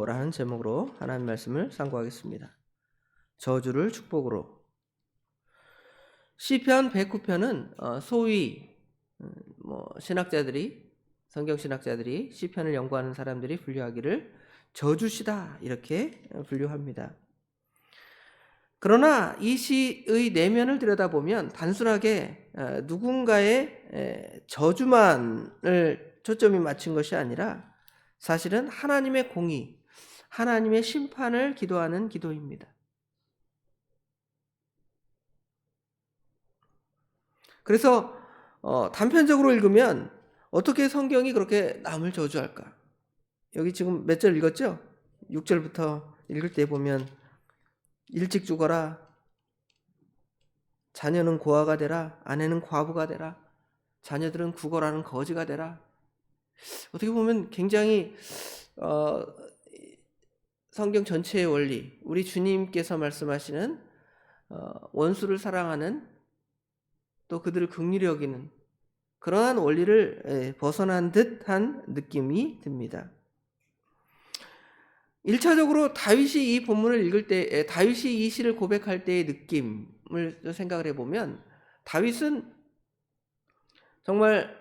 축복으로라는 제목으로 하나님 말씀을 상고하겠습니다. 저주를 축복으로. 시편 109편은 소위 신학자들이, 성경 신학자들이, 시편을 연구하는 사람들이 분류하기를 저주시다 이렇게 분류합니다. 그러나 이 시의 내면을 들여다보면 단순하게 누군가의 저주만을 초점이 맞춘 것이 아니라 사실은 하나님의 공의, 하나님의 심판을 기도하는 기도입니다. 그래서 단편적으로 읽으면 어떻게 성경이 그렇게 남을 저주할까? 여기 지금 몇 절 읽었죠? 6절부터 읽을 때 보면 일찍 죽어라, 자녀는 고아가 되라, 아내는 과부가 되라, 자녀들은 구걸하는 거지가 되라. 어떻게 보면 굉장히 성경 전체의 원리, 우리 주님께서 말씀하시는 원수를 사랑하는, 또 그들을 긍휼히 여기는 그러한 원리를 벗어난 듯한 느낌이 듭니다. 1차적으로 다윗이 이 본문을 읽을 때, 다윗이 이 시를 고백할 때의 느낌을 생각을 해보면, 다윗은 정말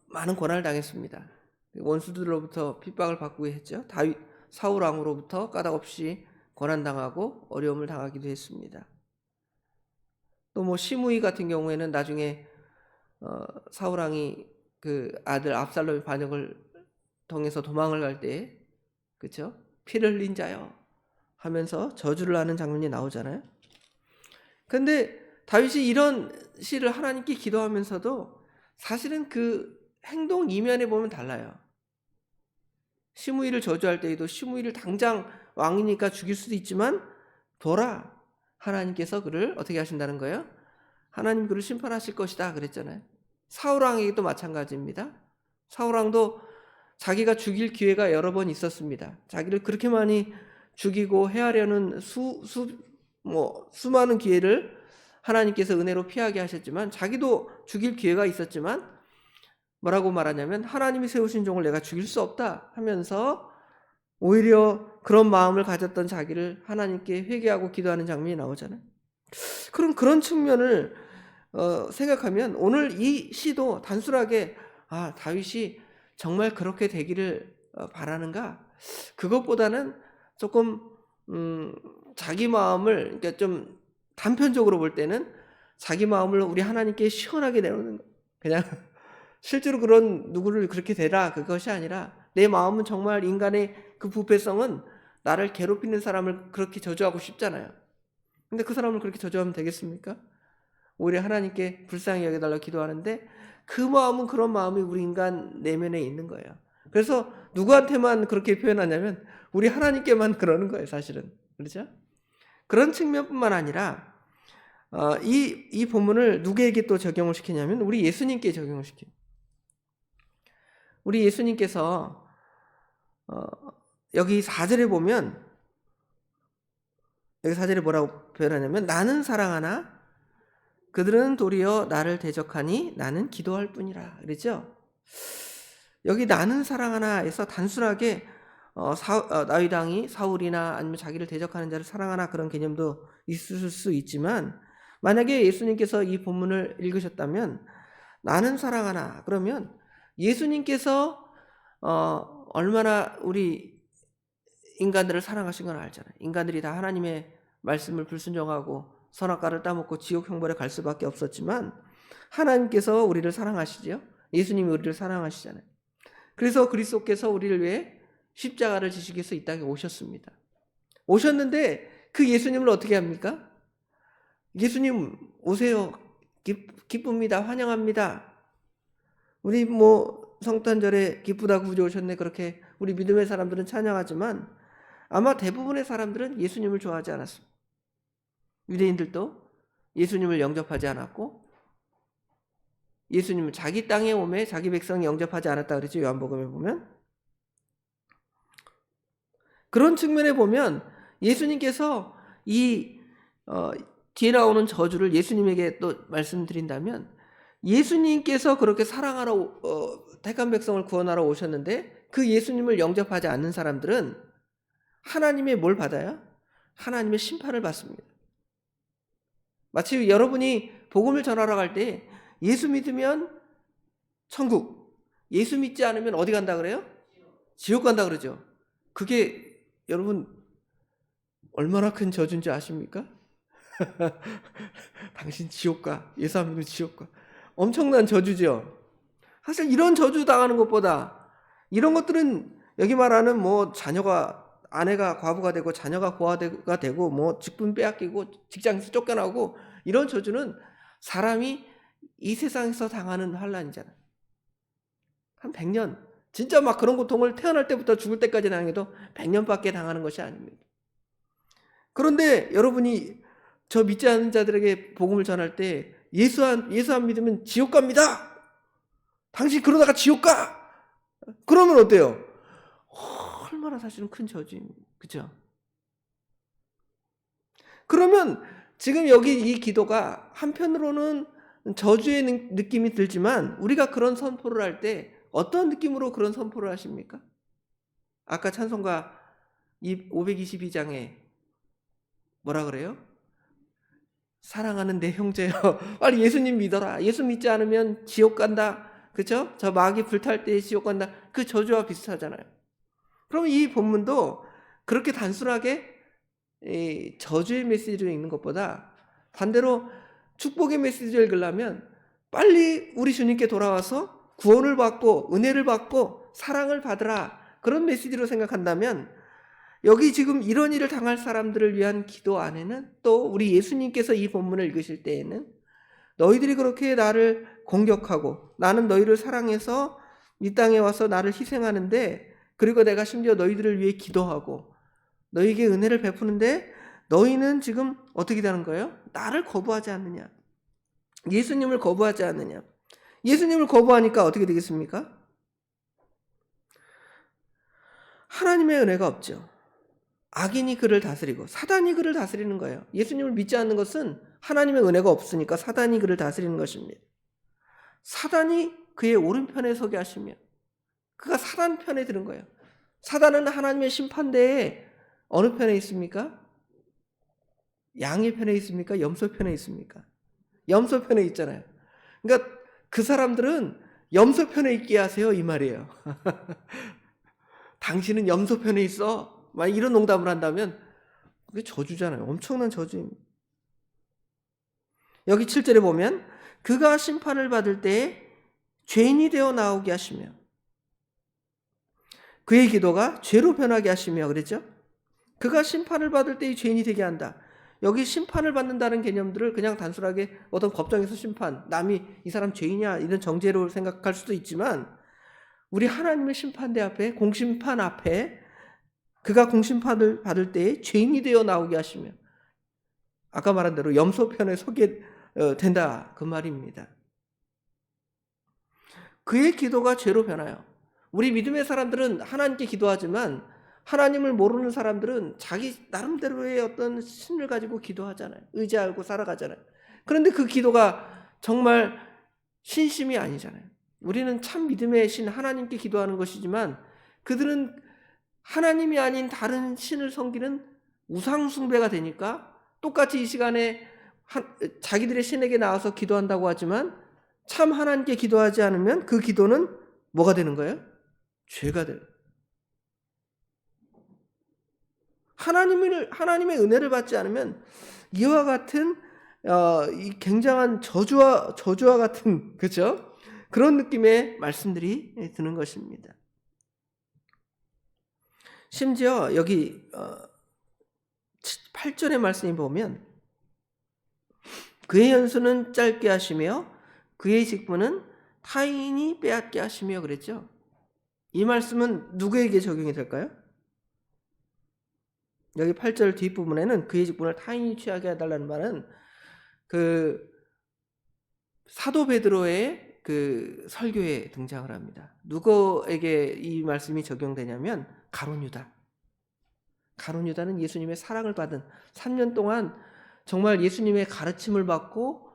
많은 고난을 당했습니다. 원수들로부터 핍박을 받고 했죠. 다윗 사울 왕으로부터 까닭없이 고난당하고 어려움을 당하기도 했습니다. 또 시므이 같은 경우에는 나중에 사울 왕이 그 아들 압살롬의 반역을 통해서 도망을 갈 때, 그렇죠? 피를 흘린 자여 하면서 저주를 하는 장면이 나오잖아요. 그런데 다윗이 이런 시를 하나님께 기도하면서도 사실은 그 행동 이면에 보면 달라요. 시므이를 저주할 때에도 시므이를 당장 왕이니까 죽일 수도 있지만 보라, 하나님께서 그를 어떻게 하신다는 거예요? 하나님 그를 심판하실 것이다 그랬잖아요. 사울 왕에게도 마찬가지입니다. 사울 왕도 자기가 죽일 기회가 여러 번 있었습니다. 자기를 그렇게 많이 죽이고 해하려는 수많은 기회를 하나님께서 은혜로 피하게 하셨지만, 자기도 죽일 기회가 있었지만 뭐라고 말하냐면 하나님이 세우신 종을 내가 죽일 수 없다 하면서 오히려 그런 마음을 가졌던 자기를 하나님께 회개하고 기도하는 장면이 나오잖아요. 그런 측면을 생각하면 오늘 이 시도 단순하게 다윗이 정말 그렇게 되기를 바라는가? 그것보다는 조금 자기 마음을, 그러니까 좀 단편적으로 볼 때는 자기 마음을 우리 하나님께 시원하게 내놓는 거. 그냥 실제로 그런 누구를 그렇게 되라 그것이 아니라 내 마음은 정말 인간의 그 부패성은 나를 괴롭히는 사람을 그렇게 저주하고 싶잖아요. 근데 그 사람을 그렇게 저주하면 되겠습니까? 오히려 하나님께 불쌍히 여겨달라고 기도하는데 그 마음은 그런 마음이 우리 인간 내면에 있는 거예요. 그래서 누구한테만 그렇게 표현하냐면 우리 하나님께만 그러는 거예요, 사실은. 그렇죠? 그런 측면뿐만 아니라 이 본문을 누구에게 또 적용을 시키냐면 우리 예수님께 적용을 시켜요. 우리 예수님께서 여기 4절에 보면, 여기 4절에 뭐라고 표현하냐면 나는 사랑하나 그들은 도리어 나를 대적하니 나는 기도할 뿐이라 그랬죠. 여기 나는 사랑하나에서 단순하게 다윗 왕이 사울이나 아니면 자기를 대적하는 자를 사랑하나 그런 개념도 있을 수 있지만, 만약에 예수님께서 이 본문을 읽으셨다면 나는 사랑하나 그러면 예수님께서 얼마나 우리 인간들을 사랑하신 건 알잖아요. 인간들이 다 하나님의 말씀을 불순종하고 선악과를 따먹고 지옥 형벌에 갈 수밖에 없었지만 하나님께서 우리를 사랑하시죠. 예수님이 우리를 사랑하시잖아요. 그래서 그리스도께서 우리를 위해 십자가를 지시기 위해서 이 땅에 오셨습니다. 오셨는데 그 예수님을 어떻게 합니까? 예수님 오세요. 기쁩니다. 환영합니다. 우리 성탄절에 기쁘다 구주 오셨네 그렇게 우리 믿음의 사람들은 찬양하지만 아마 대부분의 사람들은 예수님을 좋아하지 않았습니다. 유대인들도 예수님을 영접하지 않았고, 예수님은 자기 땅에 오매 자기 백성이 영접하지 않았다 그랬죠. 요한복음에 보면. 그런 측면에 보면 예수님께서 이 뒤에 나오는 저주를 예수님에게 또 말씀드린다면, 예수님께서 그렇게 사랑하러 택한 백성을 구원하러 오셨는데 그 예수님을 영접하지 않는 사람들은 하나님의 뭘 받아요? 하나님의 심판을 받습니다. 마치 여러분이 복음을 전하러 갈 때 예수 믿으면 천국, 예수 믿지 않으면 어디 간다 그래요? 지옥 간다 그러죠. 그게 여러분 얼마나 큰 저주인지 아십니까? 당신 지옥 가. 예수 안 믿으면 지옥 가. 엄청난 저주죠. 사실 이런 저주 당하는 것보다 이런 것들은 여기 말하는 뭐 자녀가 아내가 과부가 되고 자녀가 고아가 되고 뭐 직분 빼앗기고 직장에서 쫓겨나고 이런 저주는 사람이 이 세상에서 당하는 환난이잖아요. 한 100년 진짜 막 그런 고통을 태어날 때부터 죽을 때까지 당해도 100년밖에 당하는 것이 아닙니다. 그런데 여러분이 저 믿지 않는 자들에게 복음을 전할 때 예수 안 믿으면 지옥 갑니다. 당신 그러다가 지옥 가. 그러면 어때요? 얼마나 사실은 큰 저주입니다. 그렇죠? 그러면 지금 여기 이 기도가 한편으로는 저주의 느낌이 들지만 우리가 그런 선포를 할 때 어떤 느낌으로 그런 선포를 하십니까? 아까 찬송가 522장에 뭐라 그래요? 사랑하는 내 형제여 빨리 예수님 믿어라. 예수 믿지 않으면 지옥 간다. 그렇죠? 저 마귀 불탈 때 지옥 간다. 그 저주와 비슷하잖아요. 그럼 이 본문도 그렇게 단순하게 저주의 메시지를 읽는 것보다 반대로 축복의 메시지를 읽으려면 빨리 우리 주님께 돌아와서 구원을 받고 은혜를 받고 사랑을 받으라. 그런 메시지로 생각한다면 여기 지금 이런 일을 당할 사람들을 위한 기도 안에는 또 우리 예수님께서 이 본문을 읽으실 때에는 너희들이 그렇게 나를 공격하고 나는 너희를 사랑해서 이 땅에 와서 나를 희생하는데 그리고 내가 심지어 너희들을 위해 기도하고 너희에게 은혜를 베푸는데 너희는 지금 어떻게 되는 거예요? 나를 거부하지 않느냐? 예수님을 거부하지 않느냐? 예수님을 거부하니까 어떻게 되겠습니까? 하나님의 은혜가 없죠. 악인이 그를 다스리고 사단이 그를 다스리는 거예요. 예수님을 믿지 않는 것은 하나님의 은혜가 없으니까 사단이 그를 다스리는 것입니다. 사단이 그의 오른편에 서게 하시며 그가 사단 편에 드는 거예요. 사단은 하나님의 심판대에 어느 편에 있습니까? 양의 편에 있습니까? 염소 편에 있습니까? 염소 편에 있잖아요. 그러니까 그 사람들은 염소 편에 있게 하세요 이 말이에요. 당신은 염소 편에 있어. 막 이런 농담을 한다면 그게 저주잖아요. 엄청난 저주입니다. 여기 7절에 보면 그가 심판을 받을 때에 죄인이 되어 나오게 하시며 그의 기도가 죄로 변하게 하시며 그랬죠? 그가 심판을 받을 때에 죄인이 되게 한다. 여기 심판을 받는다는 개념들을 그냥 단순하게 어떤 법정에서 심판, 남이 이 사람 죄인이야 이런 정죄로 생각할 수도 있지만 우리 하나님의 심판대 앞에 공심판 앞에 그가 공심판을 받을 때에 죄인이 되어 나오게 하시며 아까 말한 대로 염소편에 서게 된다 그 말입니다. 그의 기도가 죄로 변하여 우리 믿음의 사람들은 하나님께 기도하지만 하나님을 모르는 사람들은 자기 나름대로의 어떤 신을 가지고 기도하잖아요. 의지하고 살아가잖아요. 그런데 그 기도가 정말 신심이 아니잖아요. 우리는 참 믿음의 신 하나님께 기도하는 것이지만 그들은 하나님이 아닌 다른 신을 섬기는 우상 숭배가 되니까 똑같이 이 시간에 자기들의 신에게 나와서 기도한다고 하지만 참 하나님께 기도하지 않으면 그 기도는 뭐가 되는 거예요? 죄가 돼요. 하나님의 은혜를 받지 않으면 이와 같은 이 굉장한 저주와 같은 그렇죠? 그런 느낌의 말씀들이 드는 것입니다. 심지어 여기 8절의 말씀이 보면 그의 연수는 짧게 하시며 그의 직분은 타인이 빼앗게 하시며 그랬죠. 이 말씀은 누구에게 적용이 될까요? 여기 8절 뒷부분에는 그의 직분을 타인이 취하게 해달라는 말은 그 사도 베드로의 그 설교에 등장을 합니다. 누구에게 이 말씀이 적용되냐면 가룟 유다. 가룟 유다는 예수님의 사랑을 받은 3년 동안 정말 예수님의 가르침을 받고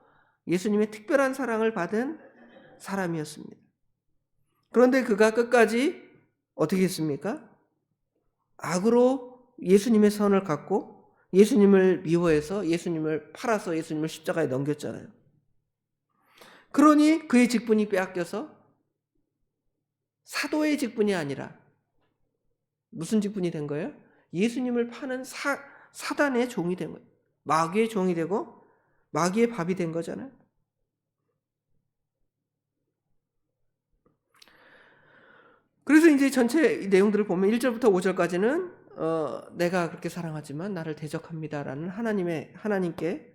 예수님의 특별한 사랑을 받은 사람이었습니다. 그런데 그가 끝까지 어떻게 했습니까? 악으로 예수님의 선을 갖고 예수님을 미워해서 예수님을 팔아서 예수님을 십자가에 넘겼잖아요. 그러니 그의 직분이 빼앗겨서 사도의 직분이 아니라 무슨 직분이 된 거예요? 예수님을 파는 사단의 종이 된 거예요. 마귀의 종이 되고 마귀의 밥이 된 거잖아요. 그래서 이제 전체 내용들을 보면 1절부터 5절까지는 내가 그렇게 사랑하지만 나를 대적합니다라는 하나님께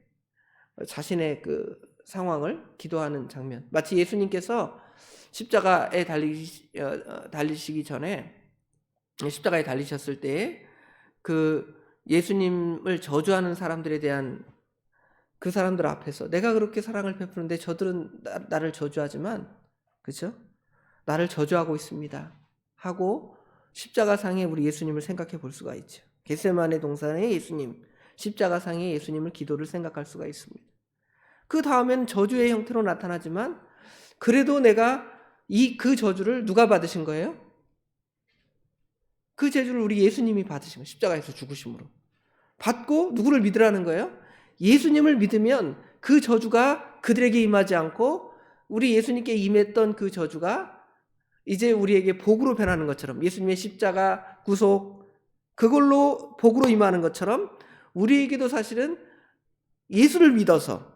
자신의 그 상황을 기도하는 장면. 마치 예수님께서 십자가에 달리시기 전에 십자가에 달리셨을 때에 그 예수님을 저주하는 사람들에 대한 그 사람들 앞에서 내가 그렇게 사랑을 베푸는데 저들은 나를 저주하지만, 그렇죠? 나를 저주하고 있습니다 하고 십자가상에 우리 예수님을 생각해 볼 수가 있죠. 겟세마네 동산의 예수님, 십자가상의 예수님을 기도를 생각할 수가 있습니다. 그 다음엔 저주의 형태로 나타나지만 그래도 내가 그 저주를 누가 받으신 거예요? 그 저주를 우리 예수님이 받으신 거예요. 십자가에서 죽으심으로 받고 누구를 믿으라는 거예요? 예수님을 믿으면 그 저주가 그들에게 임하지 않고 우리 예수님께 임했던 그 저주가 이제 우리에게 복으로 변하는 것처럼, 예수님의 십자가 구속 그걸로 복으로 임하는 것처럼 우리에게도 사실은 예수를 믿어서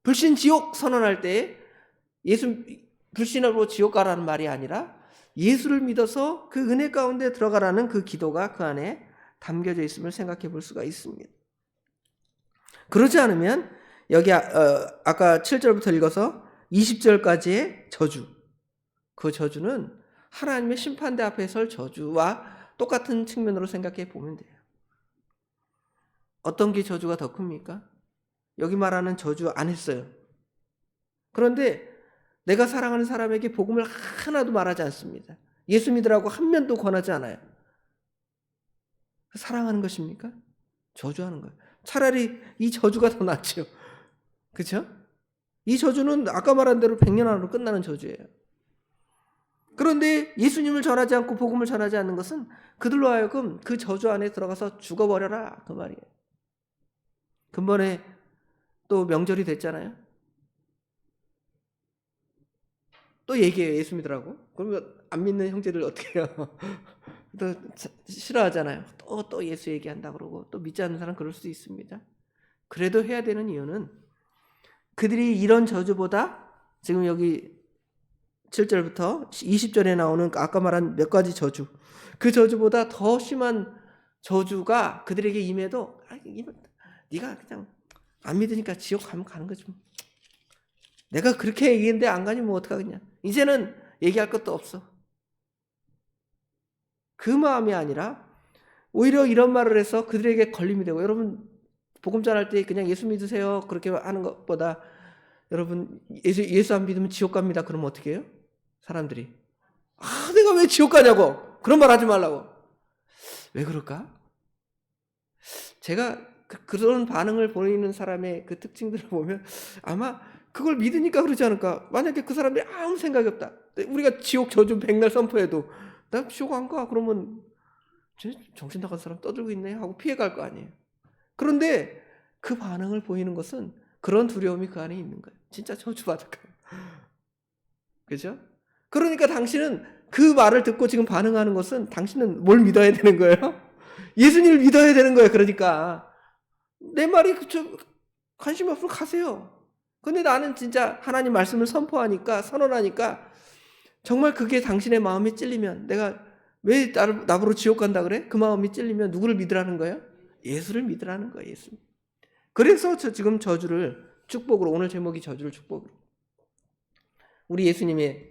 불신 지옥 선언할 때 불신으로 지옥 가라는 말이 아니라 예수를 믿어서 그 은혜 가운데 들어가라는 그 기도가 그 안에 담겨져 있음을 생각해 볼 수가 있습니다. 그러지 않으면 여기 아까 7절부터 읽어서 20절까지의 저주, 그 저주는 하나님의 심판대 앞에 설 저주와 똑같은 측면으로 생각해 보면 돼요. 어떤 게 저주가 더 큽니까? 여기 말하는 저주 안 했어요. 그런데 내가 사랑하는 사람에게 복음을 하나도 말하지 않습니다. 예수 믿으라고 한 면도 권하지 않아요. 사랑하는 것입니까? 저주하는 거예요. 차라리 이 저주가 더 낫죠. 그렇죠? 이 저주는 아까 말한 대로 100년 안으로 끝나는 저주예요. 그런데 예수님을 전하지 않고 복음을 전하지 않는 것은 그들로 하여금 그 저주 안에 들어가서 죽어버려라, 그 말이에요. 근본에 또 명절이 됐잖아요. 또 얘기해요. 예수 믿으라고. 그러면 안 믿는 형제들 어떻게 해요? 또 싫어하잖아요. 또 예수 얘기한다 그러고 또 믿지 않는 사람 그럴 수도 있습니다. 그래도 해야 되는 이유는 그들이 이런 저주보다 지금 여기 7절부터 20절에 나오는 아까 말한 몇 가지 저주, 그 저주보다 더 심한 저주가 그들에게 임해도 네가 그냥 안 믿으니까 지옥 가면 가는 거지 뭐. 내가 그렇게 얘기했는데 안 가니 뭐 어떡하겠냐. 이제는 얘기할 것도 없어. 그 마음이 아니라 오히려 이런 말을 해서 그들에게 걸림이 되고, 여러분 복음 전할 때 그냥 예수 믿으세요 그렇게 하는 것보다 여러분 예수 안 믿으면 지옥 갑니다 그러면 어떻게 해요? 사람들이 내가 왜 지옥 가냐고, 그런 말 하지 말라고. 왜 그럴까? 제가 그런 반응을 보이는 사람의 그 특징들을 보면 아마 그걸 믿으니까 그러지 않을까. 만약에 그 사람들이 아무 생각이 없다, 우리가 지옥 저주 백날 선포해도 나 지옥 안 가 그러면 정신 나간 사람 떠들고 있네 하고 피해갈 거 아니에요. 그런데 그 반응을 보이는 것은 그런 두려움이 그 안에 있는 거예요. 진짜 저주받을 거예요. 그죠? 그러니까 당신은 그 말을 듣고 지금 반응하는 것은 당신은 뭘 믿어야 되는 거예요? 예수님을 믿어야 되는 거예요. 그러니까 내 말이 관심 없으면 가세요. 근데 나는 진짜 하나님 말씀을 선언하니까 정말 그게 당신의 마음이 찔리면, 내가 왜 나보러 지옥 간다 그래? 그 마음이 찔리면 누구를 믿으라는 거예요? 예수를 믿으라는 거예요. 예수. 그래서 지금 저주를 축복으로, 오늘 제목이 저주를 축복으로, 우리 예수님의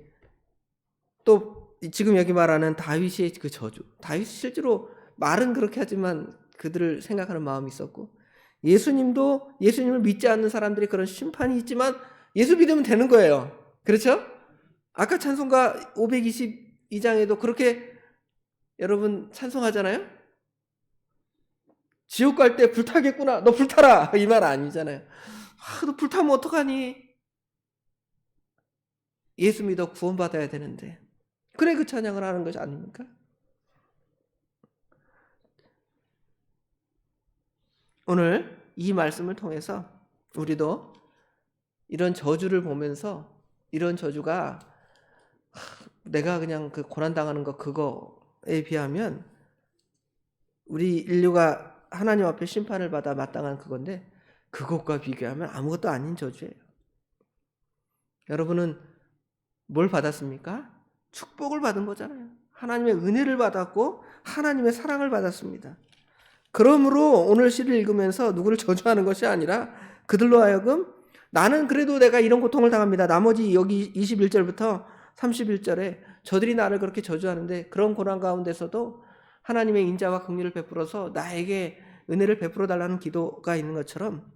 또 지금 여기 말하는 다윗의 그 저주, 다윗이 실제로 말은 그렇게 하지만 그들을 생각하는 마음이 있었고, 예수님도 예수님을 믿지 않는 사람들이 그런 심판이 있지만 예수 믿으면 되는 거예요. 그렇죠? 아까 찬송가 522장에도 그렇게 여러분 찬송하잖아요. 지옥 갈 때 불타겠구나, 너 불타라, 이 말 아니잖아요. 너 불타면 어떡하니? 예수 믿어 구원받아야 되는데. 그래 그 찬양을 하는 것이 아닙니까? 오늘 이 말씀을 통해서 우리도 이런 저주를 보면서 이런 저주가 내가 그냥 그 고난당하는 거 그거에 비하면 우리 인류가 하나님 앞에 심판을 받아 마땅한 그건데 그것과 비교하면 아무것도 아닌 저주예요. 여러분은 뭘 받았습니까? 축복을 받은 거잖아요. 하나님의 은혜를 받았고 하나님의 사랑을 받았습니다. 그러므로 오늘 시를 읽으면서 누구를 저주하는 것이 아니라 그들로 하여금 나는 그래도 내가 이런 고통을 당합니다. 나머지 여기 21절부터 31절에 저들이 나를 그렇게 저주하는데 그런 고난 가운데서도 하나님의 인자와 긍휼을 베풀어서 나에게 은혜를 베풀어 달라는 기도가 있는 것처럼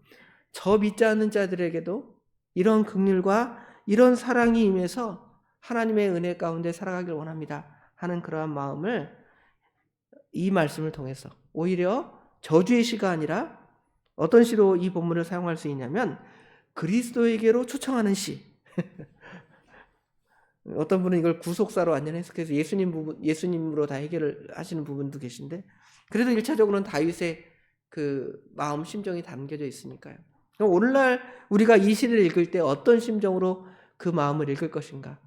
저 믿지 않는 자들에게도 이런 긍휼과 이런 사랑이 임해서 하나님의 은혜 가운데 살아가길 원합니다 하는 그러한 마음을 이 말씀을 통해서 오히려 저주의 시가 아니라 어떤 시로 이 본문을 사용할 수 있냐면 그리스도에게로 초청하는 시. 어떤 분은 이걸 구속사로 완전 해석해서 예수님으로 다 해결을 하시는 부분도 계신데 그래도 1차적으로는 다윗의 그 마음 심정이 담겨져 있으니까요. 그럼 오늘날 우리가 이 시를 읽을 때 어떤 심정으로 그 마음을 읽을 것인가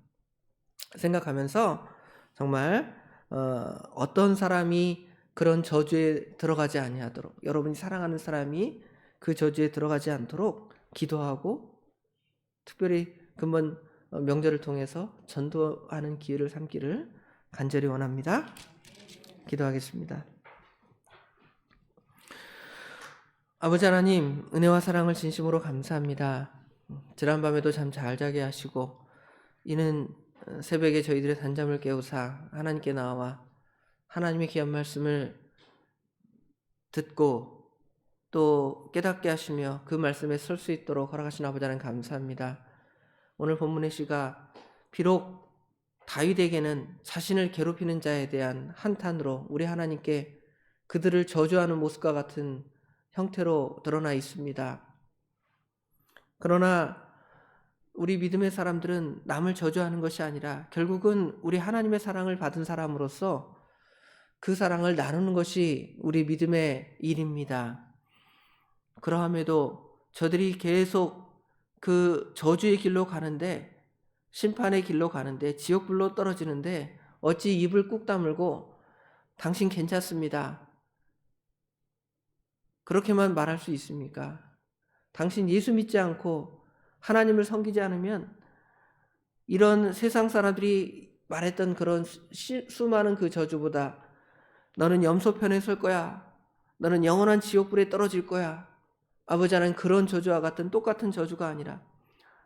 생각하면서 정말 어떤 사람이 그런 저주에 들어가지 아니하도록 여러분이 사랑하는 사람이 그 저주에 들어가지 않도록 기도하고 특별히 금번 명절을 통해서 전도하는 기회를 삼기를 간절히 원합니다. 기도하겠습니다. 아버지 하나님, 은혜와 사랑을 진심으로 감사합니다. 지난밤에도 잠 잘 자게 하시고 이는 새벽에 저희들의 단잠을 깨우사 하나님께 나와 하나님의 귀한 말씀을 듣고 또 깨닫게 하시며 그 말씀에 설 수 있도록 허락하신 아버지 하나님 감사합니다. 오늘 본문의 시가 비록 다윗에게는 자신을 괴롭히는 자에 대한 한탄으로 우리 하나님께 그들을 저주하는 모습과 같은 형태로 드러나 있습니다. 그러나 우리 믿음의 사람들은 남을 저주하는 것이 아니라 결국은 우리 하나님의 사랑을 받은 사람으로서 그 사랑을 나누는 것이 우리 믿음의 일입니다. 그러함에도 저들이 계속 그 저주의 길로 가는데 심판의 길로 가는데 지옥불로 떨어지는데 어찌 입을 꾹 다물고 당신 괜찮습니다. 그렇게만 말할 수 있습니까? 당신 예수 믿지 않고 하나님을 섬기지 않으면 이런 세상 사람들이 말했던 그런 수많은 그 저주보다 너는 염소편에 설 거야. 너는 영원한 지옥불에 떨어질 거야. 아버지 하나님 그런 저주와 같은 똑같은 저주가 아니라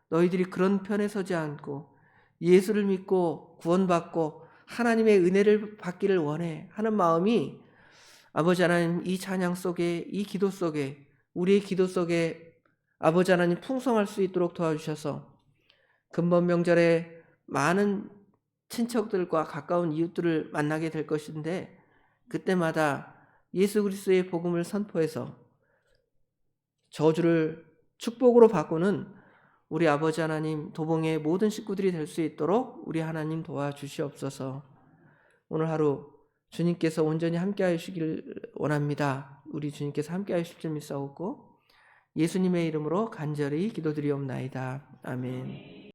너희들이 그런 편에 서지 않고 예수를 믿고 구원받고 하나님의 은혜를 받기를 원해 하는 마음이 아버지 하나님 이 찬양 속에 이 기도 속에 우리의 기도 속에 아버지 하나님 풍성할 수 있도록 도와주셔서 금번 명절에 많은 친척들과 가까운 이웃들을 만나게 될 것인데 그때마다 예수 그리스도의 복음을 선포해서 저주를 축복으로 바꾸는 우리 아버지 하나님 도봉의 모든 식구들이 될 수 있도록 우리 하나님 도와주시옵소서. 오늘 하루 주님께서 온전히 함께 하시길 원합니다. 우리 주님께서 함께 하실 줄 믿사오고 예수님의 이름으로 간절히 기도드리옵나이다. 아멘.